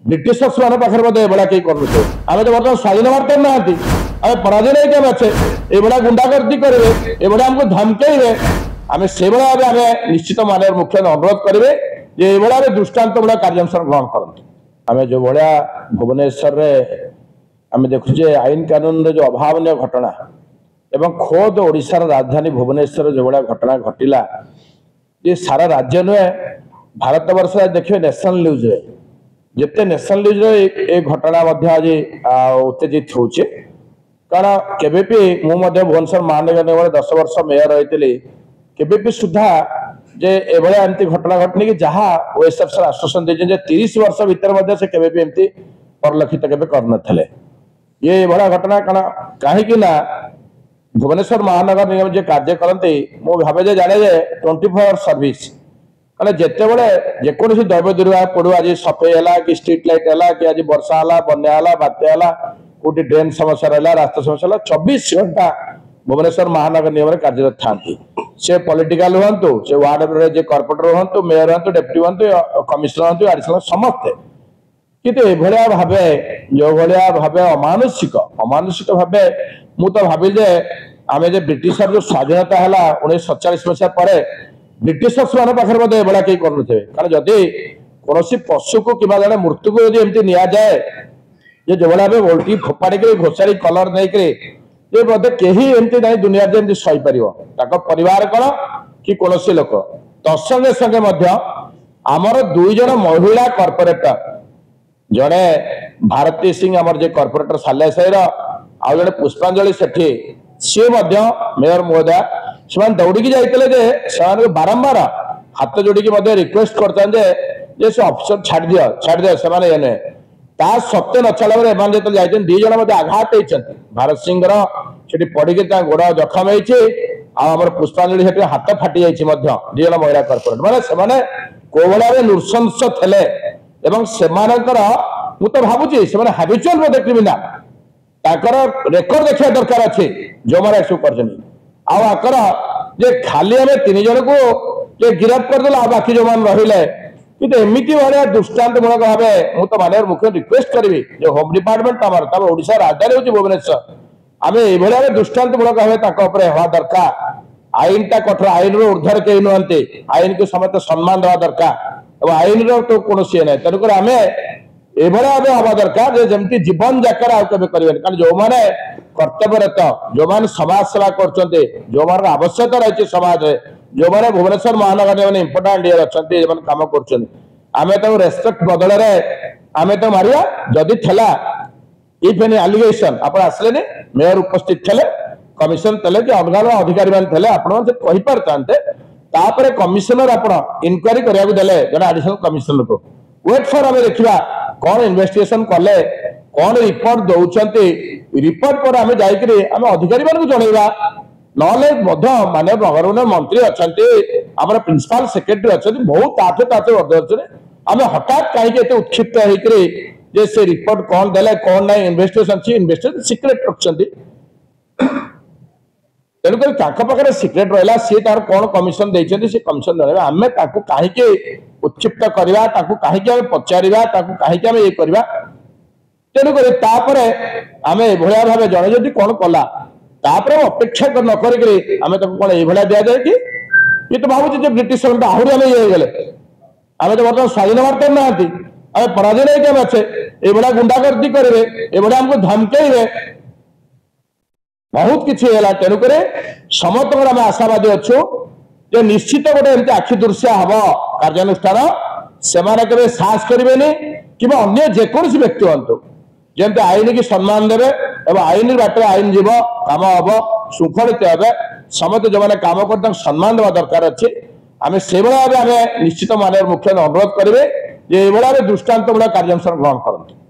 Britishers मान पाखे एभा कहीं करुचे आम तो बर्तमान स्वाधीन भारत ना आम पराधीन होकर अच्छे ये गुंडागर्दी करेंगे ये आमको धमकेबे आम से भाव आम निश्चित माननीय मुख्य अनुरोध करेंगे जे ये दृष्टांतमूलक कार्यानुष्ठान ग्रहण करते आम जो भाया भुवनेश्वर आम देखुचे आईन कानून जो अभावन घटना एवं खोद ओडिशार राजधानी भुवनेश्वर जो भाया घटना घटिला ये सारा राज्य नुहे भारत वर्ष देखिए नेशनल न्यूज जिते नेशनल न्यूज ये घटना आज उत्तेजित होचे कारण केबेपी भुवनेश्वर महानगर निगम 10 वर्ष मेयर रही केबेपी सुधा जे एभलिया एमती घटना घटनी कि जहाँ ओएसएफ सर आश्वासन देते 30 वर्ष भीतर से केबेपी एमती परिलक्षित केबे करनथले ये भलिया घटना कहीं ना भुवनेश्वर महानगर निगम जो कार्य करते मु भावे जे जाने 24 आवर सर्विस कारण जिते बड़े जेकोसी दैव दुर्भाग्य पड़ू आज सफेई है कि स्ट्रीट लाइट है कि आज वर्षा है बन्या है बात्या है कौटी ड्रेन समस्या रहा रास्ता समस्या 24 घंटा भुवनेश्वर महानगर निगम कार्यरत था से पॉलिटिकल हूँ से वार्ड कॉर्पोरेटर हूँ मेयर हूँ डेप्यूटी हूँ कमिशनर हूँ एडिशनल समस्ते किंतु एभलिया भावे जो भाया भावे अमानुषिक भावे मु तो भाविल जे आम जो ब्रिटिशर जो स्वाधीनता है 1947 मसीहा पर ब्रिटिशर्स मान पाखे एभा कहीं करुचे कारण जदि कौन पशु को कि जड़े मृत्यु को यदि एमती नि जाए ये जो भाया ओल्टी फोपाड़ी घोषाड़ी कलर नहीं बोधे कहीं एमती ना दुनिया एमती सहीपर परिवार कौन कि कौन लोक तत्संगे संगे आमर 2 जन महिला कॉर्पोरेटर जड़े भारती सिंह आमर जे कॉर्पोरेटर साले साईर आउ जड़े पुष्पांजलि सेठी सी मेयर महोदय से दौड़ी जाते बारंबार हाथ जोड़ी रिक्वेस्ट करते से ऑफिसर छाड़ दियो से नुहे ता सत्वे न चला जो जाते 2 जन आघात होती भारत सिंह से पड़ी गोड़ जखम होमर पुष्पांजलि से हाथ फाटी जाइए 2 जन महिला कॉर्पोरेट माने को भाया नृशंस थे एवं सेमानकर मु तो भावुची से हाबिचुअल बोधे क्रिमिनाल ताकर रेकर्ड देखा दरकार अच्छे जो मैंने सब कर आकर जे खाली आम 3 जन को जे गिरफ्त करदेला बाकी जो मैंने रहिले कि एमती भाया दृष्टांतमूलक भाव मु तो माननीय मुख्य रिक्वेस्ट करी जो होम डिपार्टमेंट आम ओडिशा राजधानी हूँ भुवनेश्वर आम ये दृष्टांतमूलक भाव हवा दरकार आईन टा कठोर आईन ऊर्धर कहीं नुहति आईन को समस्त सम्मान देवा दरकार आईन तो कौन सी ना तेणुक आम ये भाव हवा दरकार जमी जीवन जाकर आगे करेंगे कारण जो मैंने कर्तव्यरत जो मैंने समाज सेवा कर जो मान आवश्यकता रही समाज जो मैंने भुवनेश्वर महानगर निगम इंपोर्टाट इयर अच्छा कम कर रेस्पेक्ट बदल आम तो मारिया जदि थला इफ एनी एलिगेशन आप आसले मेयर उपस्थित थे कमिशन थे कि अलग अलग अधिकारी मैंने आपड़ी पारते कमिशनर आप इनक्वारी करने जन एडिशनल कमिशनर को वेट फॉर आम देखा कौन इन्वेस्टिगेशन कले कौन रिपोर्ट दौरान रिपोर्ट पर आम जाम अधिकारी मान जनइबा ना माननीय नगर मंत्री अच्छा आम प्रिंसिपल सेक्रेटरी अच्छा बहुत ताते अच्छे आम हठात कहीं उत्क्षिप्त होकर से रिपोर्ट कौन देले कौन ना इन्वेस्टिगेशन सिक्रेट रखते तेणुकर सिक्रेट रहा सी तार कौन कमिशन देते से कमिशन जन आम कहीं उत्क्षिप्त करवा कहीं पचारा कहीं ये करवा तेणुक आम एभलिया भाव जड़े जदि कौन कला अपेक्षा नक आम कौन ये दि जाए कि ये तो भावुँ ब्रिटिश आहरी आम ये गले आम तो बर्तमान स्वाधीन भारत ना आम पराधीन होकर अच्छे ये गुंडागर्दी करेंगे ये आमको धमकेबे बहुत किसी है तेणुक समस्त आम आशावादी अच्छु जे निश्चित गोटे एमती आखि दृश्य हम कार्यानुष्ठान से साहस करेंगे कि अन्य जेकोसी व्यक्ति हूँ जमी आईन की सम्मान देवे एवं आईन बाटे आईन जीव कम हम श्रृंखलित हे समस्त जो मैंने कम कर सम्मान देवा दरकार अच्छे आम से भाव आम निश्चित माननीय मुख्य अनुरोध करेंगे ये दृष्टांतमूलक कार्यानुष्ठान ग्रहण करते।